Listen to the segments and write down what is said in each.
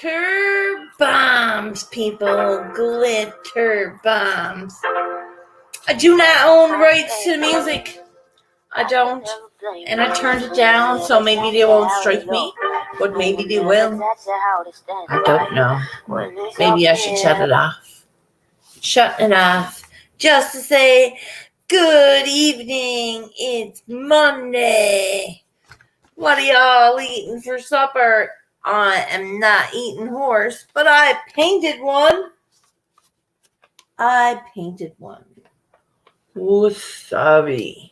Glitter bombs, people. Glitter bombs. I do not own the rights to the music. I don't. And I turned it down, so maybe they won't strike me. But maybe they will. I don't know. Maybe I should shut it off. Shut it off. Just to say, good evening. It's Monday. What are y'all eating for supper? I am not eating horse, but I painted one. Wasabi.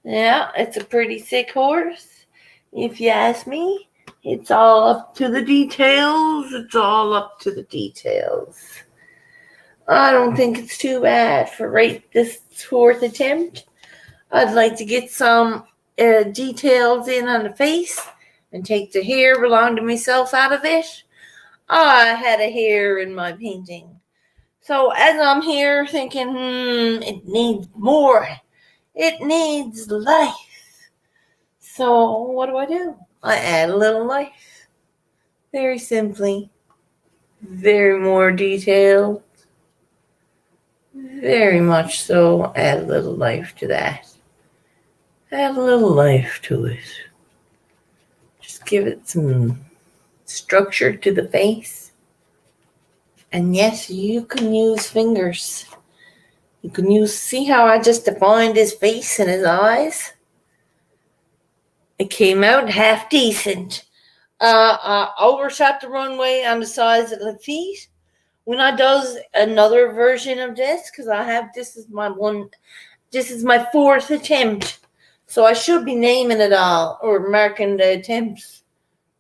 Yeah, it's a pretty sick horse. If you ask me, it's all up to the details. I don't think it's too bad for this fourth attempt. I'd like to get some details in on the face and take the hair belonging to myself out of it. I had a hair in my painting. So as I'm here thinking, it needs more. It needs life. So what do? I add a little life. Very simply. Very more detailed. Very much so. Add a little life to that. Add a little life to it. Just give it some structure to the face. And yes, you can use fingers. You can see how I just defined his face and his eyes? It came out half decent. I overshot the runway on the size of the feet. When I does another version of this, because this is my fourth attempt. So I should be naming it all or marking the attempts.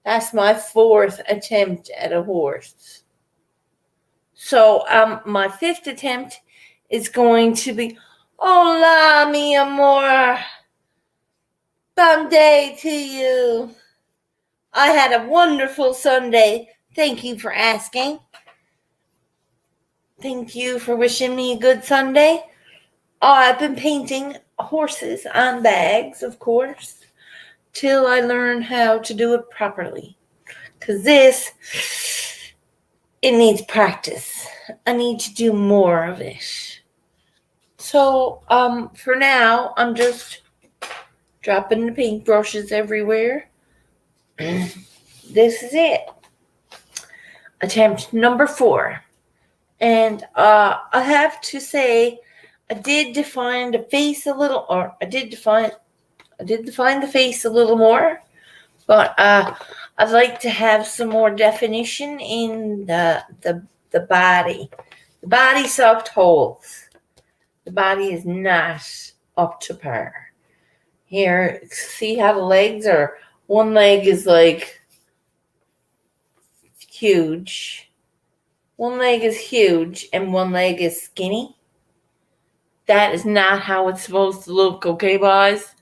That's my fourth attempt at a horse. So my fifth attempt is going to be, hola, mi amor. Bon day to you. I had a wonderful Sunday. Thank you for asking. Thank you for wishing me a good Sunday. I've been painting horses on bags, of course, till I learn how to do it properly. Because it needs practice. I need to do more of it. So, for now, I'm just dropping the paintbrushes everywhere. This is it. Attempt number 4. And I have to say, I did define the face a little, or I did define the face a little more, but I'd like to have some more definition in the body. The body sucked holes. The body is not up to par. Here, see how the legs are? One leg is like huge. One leg is huge and one leg is skinny. That is not how it's supposed to look, okay, boys?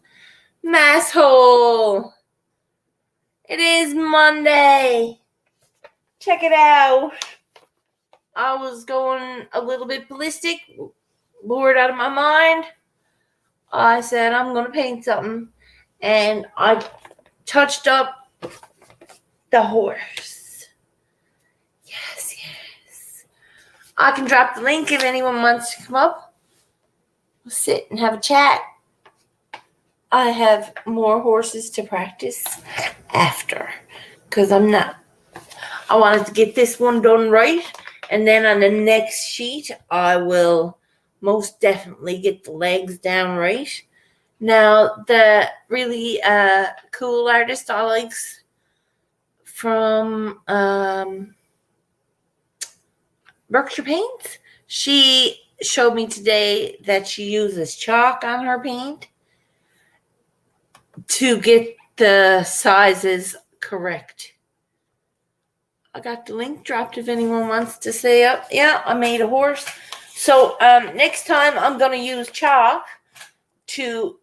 Masshole! It is Monday. Check it out. I was going a little bit ballistic, bored out of my mind. I said, I'm going to paint something. And I touched up the horse. Yes. I can drop the link if anyone wants to come up. We'll sit and have a chat. I have more horses to practice after. Because I wanted to get this one done right. And then on the next sheet, I will most definitely get the legs down right. Now, the really cool artist I likes from Berkshire Paints, she showed me today that she uses chalk on her paint to get the sizes correct. I got the link dropped if anyone wants to say, yeah, I made a horse. So next time I'm going to use chalk to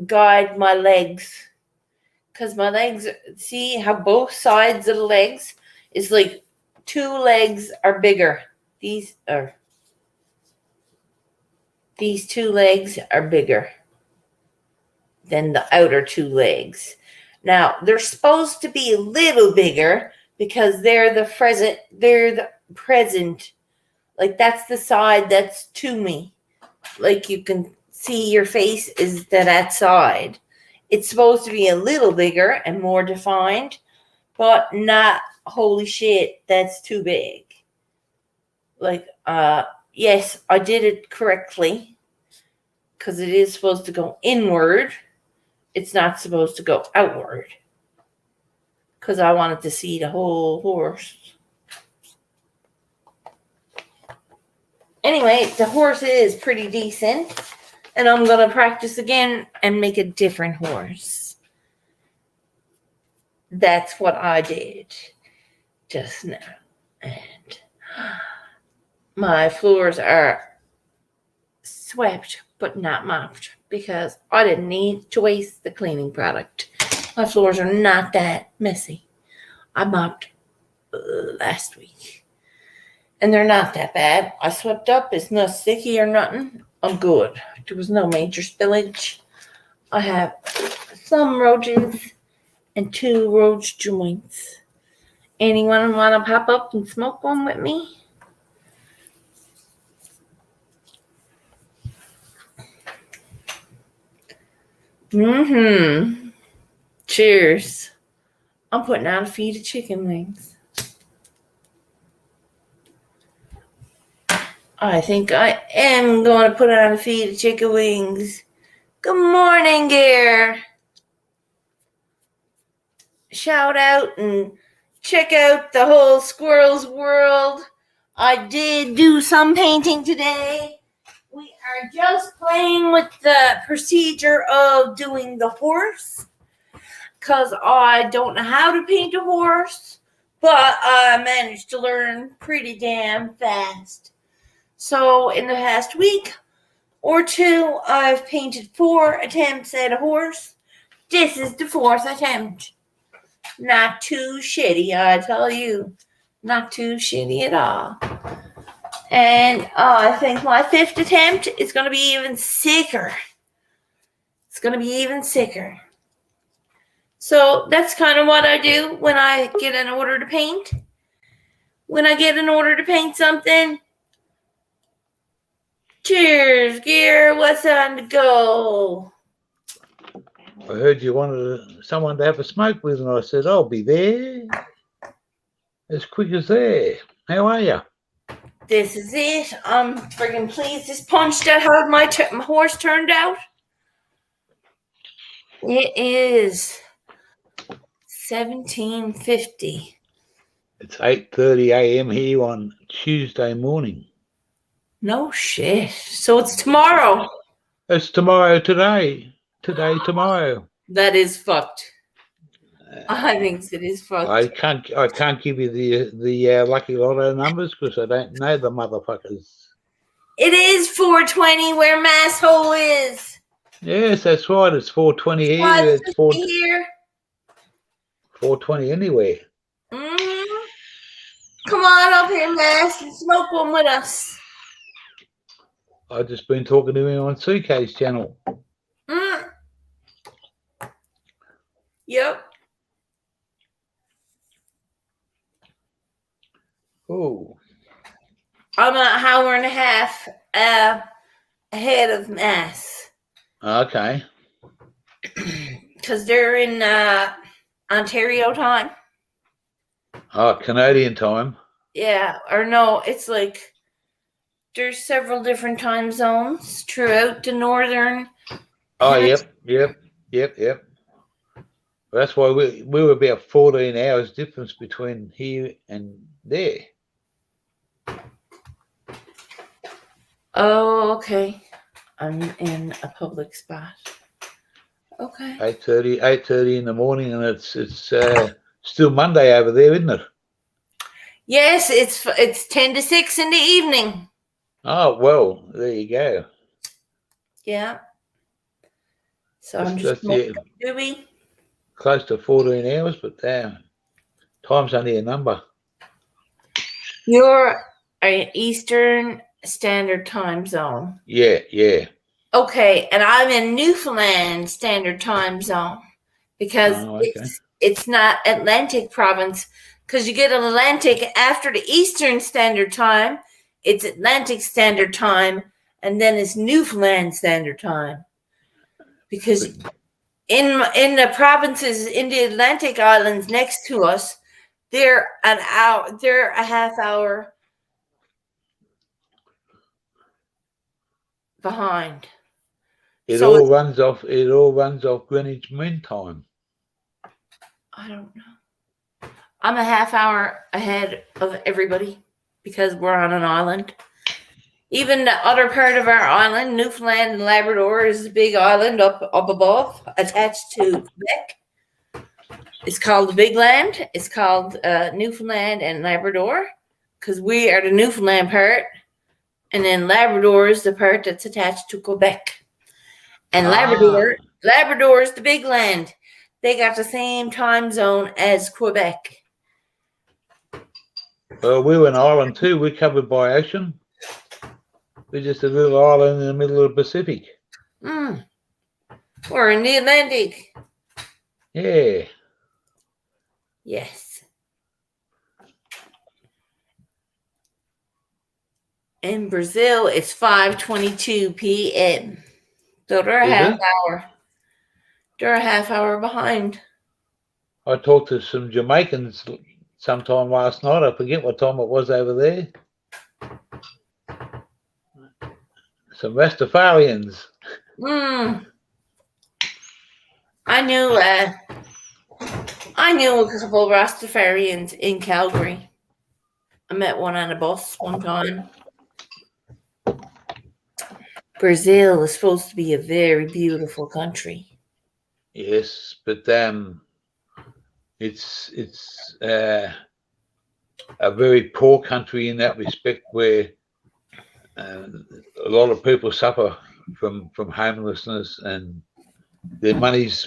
guide my legs. Because my legs, see how both sides of the legs is like 2 legs are bigger. These 2 legs are bigger than the outer 2 legs. Now, they're supposed to be a little bigger because they're the present. Like, that's the side that's to me. Like, you can see your face is that side. It's supposed to be a little bigger and more defined, but not, holy shit, that's too big. Like, yes, I did it correctly, because it is supposed to go inward. It's not supposed to go outward, because I wanted to see the whole horse. Anyway, the horse is pretty decent, and I'm going to practice again and make a different horse. That's what I did just now. And my floors are swept but not mopped, because I didn't need to waste the cleaning product. My floors are not that messy. I mopped last week, and they're not that bad. I swept up. It's not sticky or nothing. I'm good. There was no major spillage. I have some roaches and 2 roach joints. Anyone want to pop up and smoke one with me? Cheers. I'm putting out a feed of chicken wings. I think I am going to put out a feed of chicken wings. Good morning, Gare. Shout out and check out the whole Squirrels World. I did do some painting today. We are just playing with the procedure of doing the horse, because I don't know how to paint a horse, but I managed to learn pretty damn fast. So in the past week or 2, I've painted 4 attempts at a horse. This is the 4th attempt. Not too shitty, I tell you. Not too shitty at all. And I think my 5th attempt is going to be even sicker. It's going to be even sicker. So that's kind of what I do when I get an order to paint. When I get an order to paint something. Cheers, Gear. What's on the go? I heard you wanted someone to have a smoke with, and I said, I'll be there as quick as there. How are you? This is it. I'm friggin' pleased. This punched out how my horse turned out. It is 17:50. It's 8:30 a.m. here on Tuesday morning. No shit. So it's tomorrow. It's tomorrow today. Today, tomorrow. That is fucked. I think it is fucked. I can't give you the lucky lotto numbers because I don't know the motherfuckers. It is 420 where Masshole is. Yes, that's right. It's 420 here. It's 420 anywhere. Mm-hmm. Come on up here, Mass, and smoke one with us. I've just been talking to him on CK's channel. Yep. Oh. I'm an hour and a half ahead of Mass. Okay. Because they're in Ontario time. Oh, Canadian time. Yeah, or no, it's like there's several different time zones throughout the northern. Oh, yep. That's why we were about 14 hours difference between here and there. Oh, okay. I'm in a public spot. Okay. 8:30 in the morning, and it's still Monday over there, isn't it? Yes, it's 10 to 6 in the evening. Oh, well, there you go. Yeah. So I'm just doobie. Close to 14 hours, but time's only a number. You're an Eastern Standard Time zone. Yeah. Okay, and I'm in Newfoundland Standard Time zone because it's not Atlantic province. because you get Atlantic after the Eastern Standard Time. It's Atlantic Standard Time, and then it's Newfoundland Standard Time. Because in the provinces in the Atlantic Islands next to us, they're a half hour behind. It all runs off Greenwich Mean Time. I don't know. I'm a half hour ahead of everybody because we're on an island. Even the other part of our island, Newfoundland and Labrador, is a big island up above, attached to Quebec. It's called the Big Land. It's called Newfoundland and Labrador because we are the Newfoundland part, and then Labrador is the part that's attached to Quebec. And Labrador is the Big Land. They got the same time zone as Quebec. Well, we're an island too. We're covered by ocean. We're just a little island in the middle of the Pacific. We're in the Atlantic. Yeah. Yes. In Brazil, it's 5:22 p.m. So they're a half hour. They're a half hour behind. I talked to some Jamaicans sometime last night. I forget what time it was over there. Some Rastafarians. I knew a couple of Rastafarians in Calgary. I met one on a bus one time. Brazil is supposed to be a very beautiful country. Yes, but it's a very poor country in that respect, where a lot of people suffer from homelessness, and their money's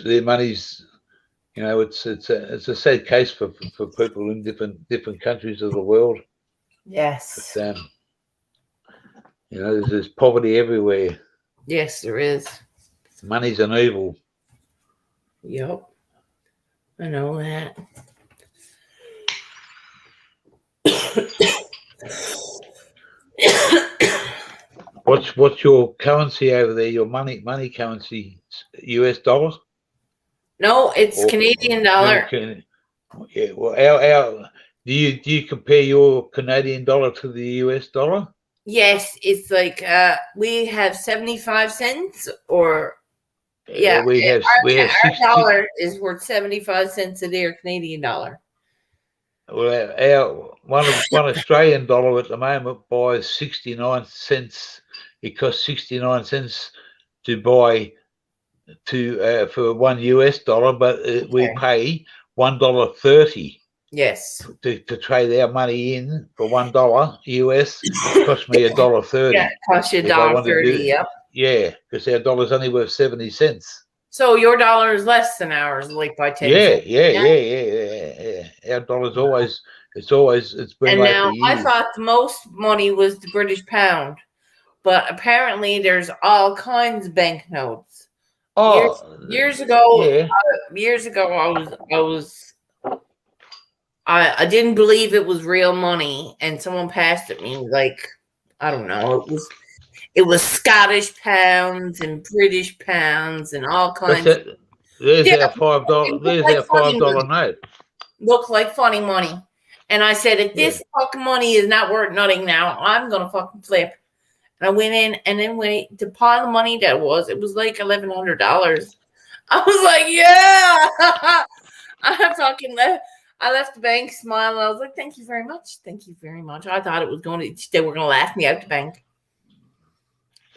you know, it's a sad case for people in different countries of the world. Yes. But, you know, there's poverty everywhere. Yes, there is. Money's an evil. Yep. I know that. What's your currency over there? Your money currency? US dollars? No, it's Canadian dollar. Yeah. Well, our do you compare your Canadian dollar to the US dollar? Yes, it's like we have 75 cents, or yeah, we have our dollar is worth 75 cents a day, Canadian dollar. Well, our one Australian dollar at the moment buys 69 cents. It costs 69 cents to buy for $1 US, but we pay $1.30. Yes. To trade our money in for $1 US, it cost me $1.30. Yeah, it costs you $1.30. Yep. Yeah, because our dollar's only worth 70 cents. So your dollar is less than ours, like by 10 cents. Yeah. Our dollar's always it's been. And like now I thought the most money was the British pound, but apparently there's all kinds of banknotes. Oh, years ago, yeah. I didn't believe it was real money, and someone passed it me like, I don't know, it was Scottish pounds and British pounds and all kinds. There's our $5. There's our $5 note. Look like funny money. And I said, if this fucking money is not worth nothing now, I'm gonna fucking flip. And I went in, and then to pile the money it was like $1,100. I was like, yeah. I left the bank smiling. I was like, thank you very much. Thank you very much. I thought they were going to laugh me out the bank.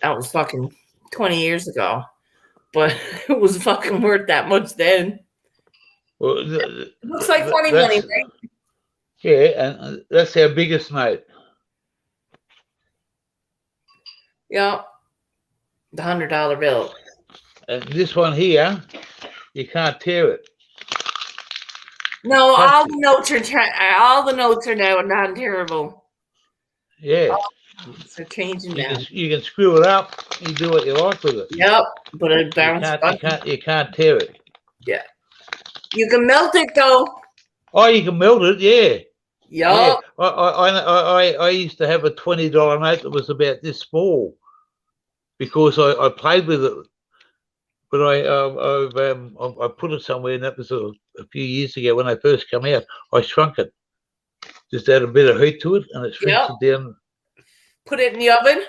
That was fucking 20 years ago. But it was fucking worth that much then. Well, it looks like funny money, right? Yeah, and that's our biggest note. Yeah. The $100 bill. And this one here, you can't tear it. No, all the notes are now non-tearable. Yeah. They're changing now. You can screw it up. You do what you like with it. Yep, but it bounces back. You can't tear it. Yeah. You can melt it though. Oh, you can melt it, yeah. Yeah, Yup. I used to have a $20 note that was about this small because I played with it, but I put it somewhere, and that was a few years ago when I first come out. I shrunk it, just add a bit of heat to it, and it shrinks Yep. it down. Put it in the oven.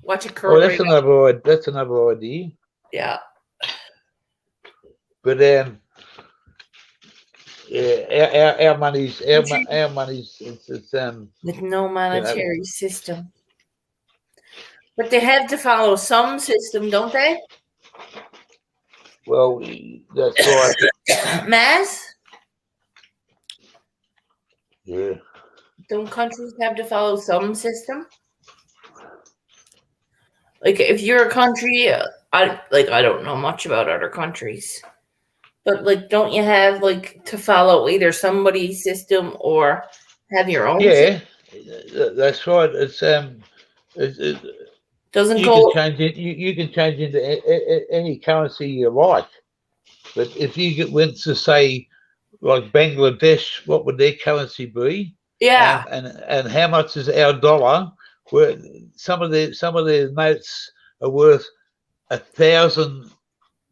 Watch it Oh, curl right up. that's another idea. Yeah. But yeah, our money's it's With no you know, monetary system. But they have to follow some system, don't they? well, that's right. Mass? Yeah. Don't countries have to follow some system? Like, if you're a country, I don't know much about other countries, but like, don't you have like to follow either somebody's system or have your own? Yeah, that's right. It, Doesn't you go. can change it. You can change into any currency you like. But if you went to say like Bangladesh, what would their currency be? Yeah. And how much is our dollar? Where some of their notes are worth 1,000.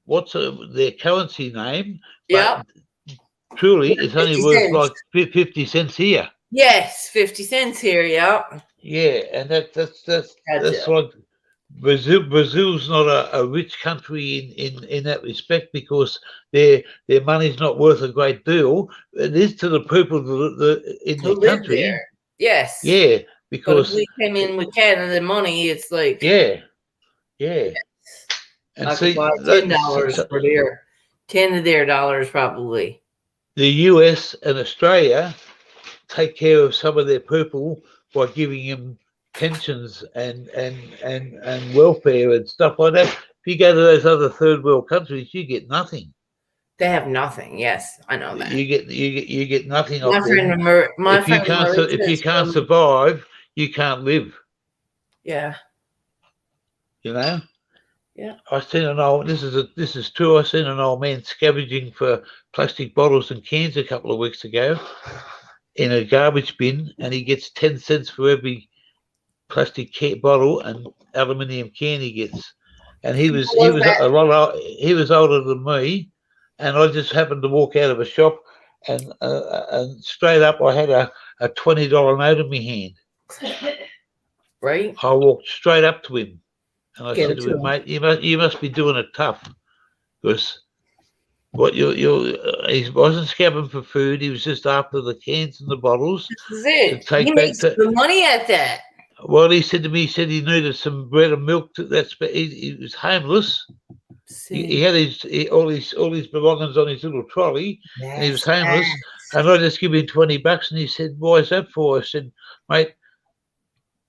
What's their currency name? Yeah. But truly, it's only 50 worth cents. like 50 cents here. Yes, 50 cents here. Yeah. Yeah, and that's it. like Brazil's not a rich country in that respect because their money's not worth a great deal. It is to the people in Who the live country. there? Yes. Yeah, But if because we came in with Canada money, it's like yeah. And I see, could buy $10 for their 10 of their dollars probably. the US and Australia take care of some of their people by giving them pensions and welfare and stuff like that. If you go to those other third world countries, you get nothing. They have nothing. Yes, I know that. You get nothing My off friend, them. If you can't survive, you can't live. Yeah. You know. Yeah. I seen an old. This is true. I seen an old man scavenging for plastic bottles and cans a couple of weeks ago in a garbage bin, and he gets 10 cents for every plastic bottle and aluminium can he gets. And he was older than me, and I just happened to walk out of a shop, and straight up I had a $20 note in my hand. Right. I walked straight up to him, and I Give said it to him, him. "Mate, you must be doing it tough, because what he wasn't scabbing for food. He was just after the cans and the bottles This is it. to take He back makes the money at that. Well, he said to me, he needed some bread and milk. He was homeless. He had all his belongings on his little trolley, and he was homeless. And I just give him $20, and he said, "Why is that for?" I said, "Mate,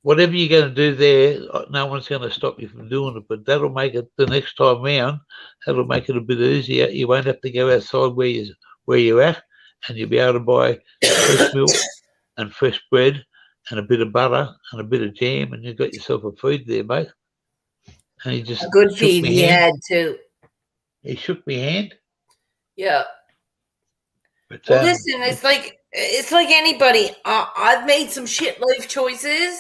whatever you're going to do there, no one's going to stop you from doing it. But that'll make it the next time round. That'll make it a bit easier. You won't have to go outside where you're at, and you'll be able to buy fresh milk and fresh bread and a bit of butter and a bit of jam, and you've got yourself a feed there, mate." And he just a good feed he had too. He shook my hand. Yeah. But, well, listen, it's like anybody. I've made some shit life choices,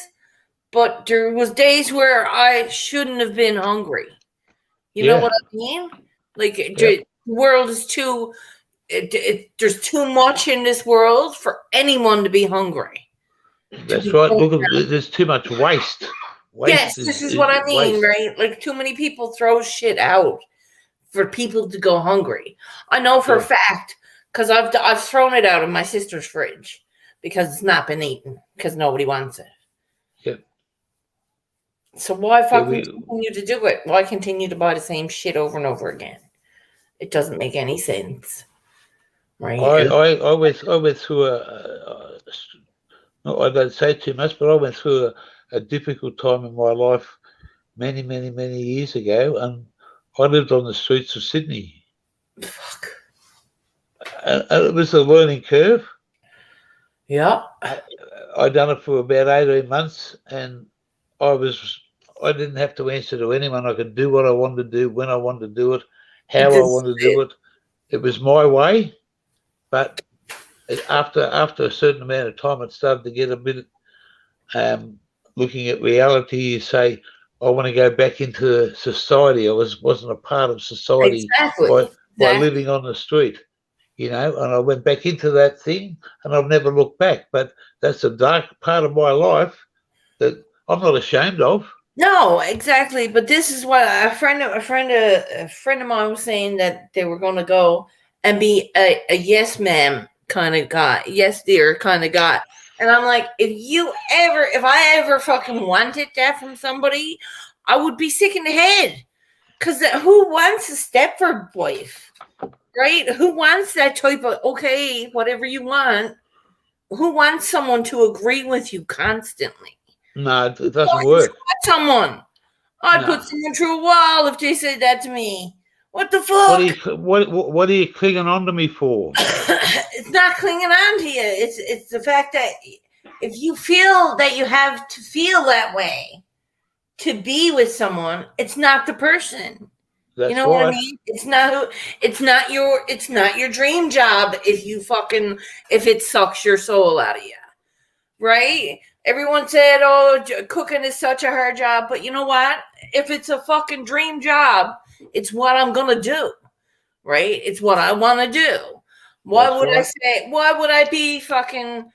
but there was days where I shouldn't have been hungry. You know what I mean? Like the world is too. There's too much in this world for anyone to be hungry. That's right. Look, there's too much waste. Yes, this is what I mean, right? Like too many people throw shit out for people to go hungry. I know for a fact because I've thrown it out of my sister's fridge because it's not been eaten because nobody wants it. Yep. So why fucking continue to do it? Why continue to buy the same shit over and over again? It doesn't make any sense, right? I went through I don't say too much, but I went through a difficult time in my life many years ago, and I lived on the streets of Sydney. Fuck. And it was a learning curve. Yeah. I'd done it for about 18 months, and I didn't have to answer to anyone. I could do what I wanted to do, when I wanted to do it, how I wanted to do it. It was my way, but after a certain amount of time, it started to get a bit looking at reality. You say, I want to go back into society. I wasn't a part of society Exactly. by living on the street, and I went back into that thing, and I've never looked back. But that's a dark part of my life that I'm not ashamed of. No, exactly. But this is what a friend of mine was saying, that they were going to go and be a yes ma'am kind of guy, yes dear kind of guy. And I'm like, if I ever fucking wanted that from somebody, I would be sick in the head. Because who wants a Stepford wife, right? Who wants that type of, okay, whatever you want? Who wants someone to agree with you constantly? No, it doesn't work. Someone. I'd put someone through a wall if they said that to me. What the fuck? What are you clinging on to me for? It's not clinging on to you. It's the fact that if you feel that you have to feel that way to be with someone, it's not the person. That's you know what I mean? It's not your dream job if it sucks your soul out of you. Right? Everyone said, oh, cooking is such a hard job. But you know what? If it's a fucking dream job, it's what I'm going to do. Right? It's what I want to do. Why would I be fucking,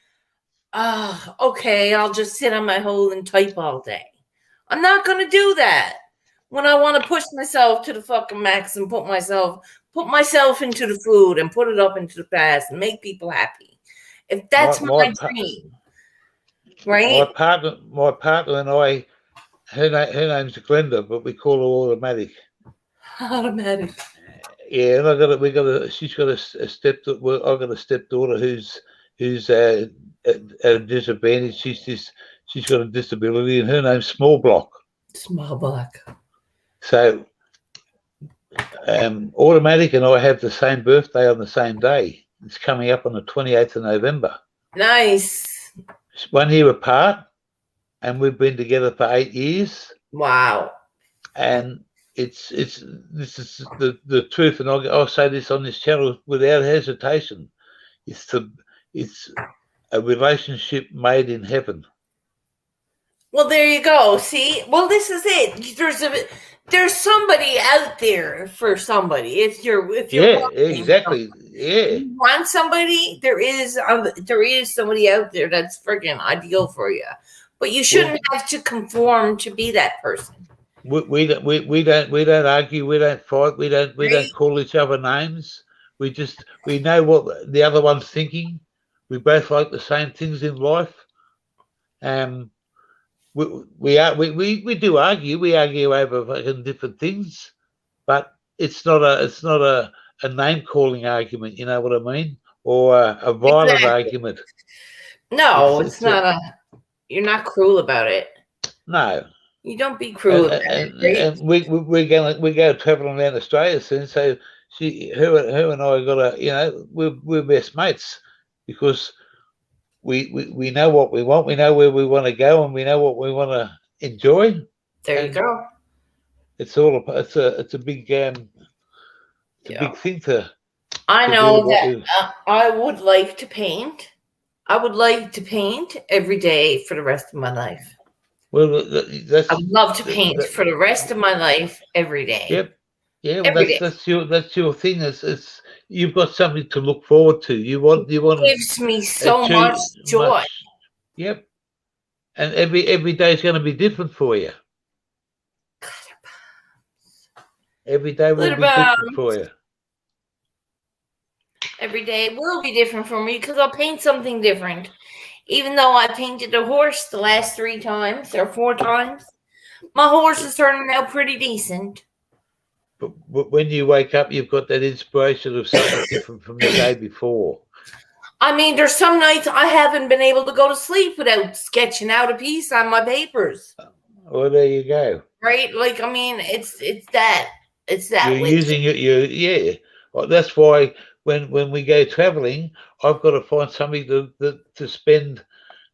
okay, I'll just sit on my hole and type all day. I'm not going to do that. When I want to push myself to the fucking max and put myself into the food and put it up into the past and make people happy. If that's my dream. Right. My partner and I, her name's Glenda, but we call her Automatic. Automatic. Yeah, and she's got a stepdaughter. I've got a stepdaughter who's at a disadvantage. She's got a disability, and her name's Small Block. Small Block. So, Automatic and I have the same birthday on the same day. It's coming up on the 28th of November. Nice. 1 year apart, and we've been together for 8 years. Wow. And this is the truth, and I'll say this on this channel without hesitation. It's a relationship made in heaven. Well, there you go. See, well, this is it. There's somebody out there for somebody. If you're exactly. You want somebody, there is somebody out there that's friggin' ideal for you. But you shouldn't have to conform to be that person. We don't argue. We don't fight. We don't call each other names. We know what the other one's thinking. We both like the same things in life. We do argue. We argue over fucking different things, but it's not a name calling argument. You know what I mean? Or a violent argument. No, it's not you're not cruel about it. No. You don't be cruel about it. Right? And we go traveling around Australia soon. So her and I got we're best mates because we know what we want, we know where we want to go, and we know what we want to enjoy. There you go. It's a big big thing to. I know that I would like to paint. I would like to paint every day for the rest of my life. Well, I would love to paint for the rest of my life every day. Yep. Yeah, well, that's your thing. It's you've got something to look forward to. You want. It gives me so much joy. Yep. And every day is going to be different for you. Every day will be different for you. Every day will be different for me because I'll paint something different. Even though I painted a horse the last 3 times or 4 times, my horse is turning out pretty decent. But when you wake up, you've got that inspiration of something different from the day before. I mean, there's some nights I haven't been able to go to sleep without sketching out a piece on my papers. Well, there you go. Right? Like, I mean, it's that. It's that. You're using it. Yeah. Well, that's why when we go traveling, I've got to find something to spend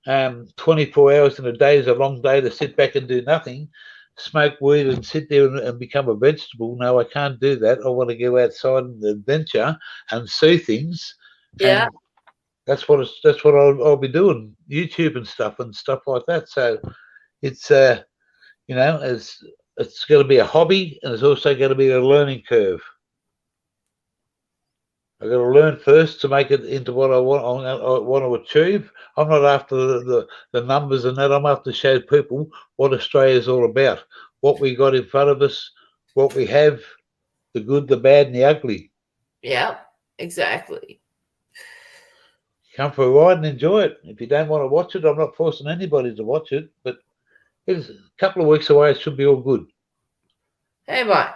24 hours in a day is a long day to sit back and do nothing, smoke weed and sit there and become a vegetable. No, I can't do that. I want to go outside and adventure and see things. Yeah. That's what I'll be doing, YouTube and stuff like that. So it's it's going to be a hobby, and it's also going to be a learning curve. I've got to learn first to make it into what I want to achieve. I'm not after the numbers and that. I'm after to show people what Australia is all about, what we got in front of us, what we have, the good, the bad, and the ugly. Yeah, exactly. Come for a ride and enjoy it. If you don't want to watch it, I'm not forcing anybody to watch it, but it's a couple of weeks away. It should be all good. Hey, bye.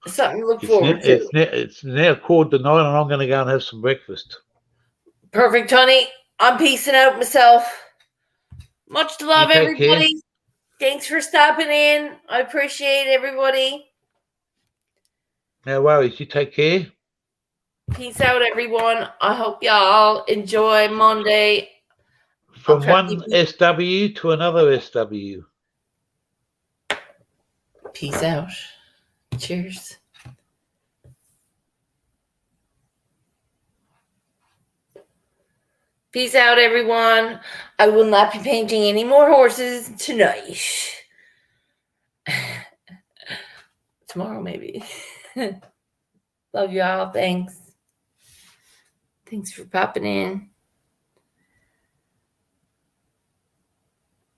Something to look forward to. It's now 8:45, and I'm going to go and have some breakfast. Perfect, honey. I'm peacing out myself. Much love, everybody. Care. Thanks for stopping in. I appreciate everybody. No worries. You take care. Peace out, everyone. I hope y'all enjoy Monday. From one SW to another SW. Peace out. Cheers. Peace out, everyone. I will not be painting any more horses tonight. Tomorrow, maybe. Love y'all. Thanks. Thanks for popping in.